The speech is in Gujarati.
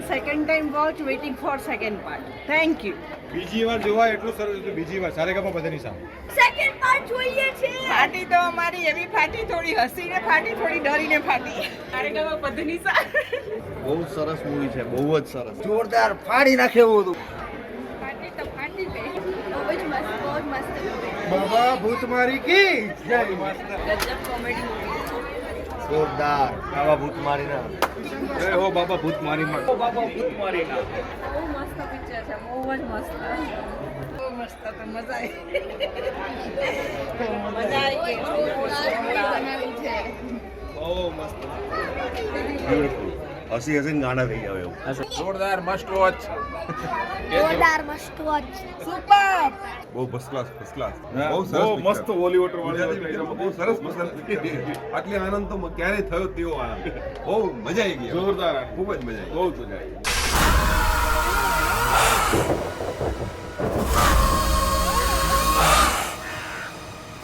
second time watch, waiting for second part. Thank you. બીજી વાર જોવા એટલું સરસ હતું. બીજી વાર સારેગામા બધાની સામે. સેકન્ડ પાર્ટ જોઈએ છે. ફાટી તો અમારી એવી ફાટી, થોડી હસીને ફાટી, થોડી ડરીને ફાટી. સારેગામા બધાની સામે. બહુ સરસ મૂવી છે, બહુ જ સરસ, જોરદાર, ફાડી નાખે એવું હતું. ફાટી તો ફાટી ગઈ. બહુ જ મસ્ત, બહુ જ મસ્ત. બાબા ભૂતમારી કી જય. ગજબ કોમેડી મૂવી. જોરદાર. બાબા ભૂતમારીના જય હો બાબા ભૂતમારીમાં. બહુ મસ્ત પિક્ચર છે, બહુ જ મસ્ત. બહુ મસ્ત, તો મજા આવી. બનાવી છે. બહુ મસ્ત. બ્યુટીફુલ. હસી હસીને ગાના થઈ જાવ એવું. જોરદાર, મસ્ટ વોચ. જોરદાર મસ્ત વોચ. સુપર. બહુ ફર્સ્ટ ક્લાસ બહુ બહુ સરસ મસ્ત બોલીવુડ બહુ સરસ પસંદ આટલી આનંદ તો ક્યારેય થયો તેવો આનંદ બહુ મજા આવી ગઈ જોરદાર. ખૂબ જ મજા આવી બહુ મજા આવી.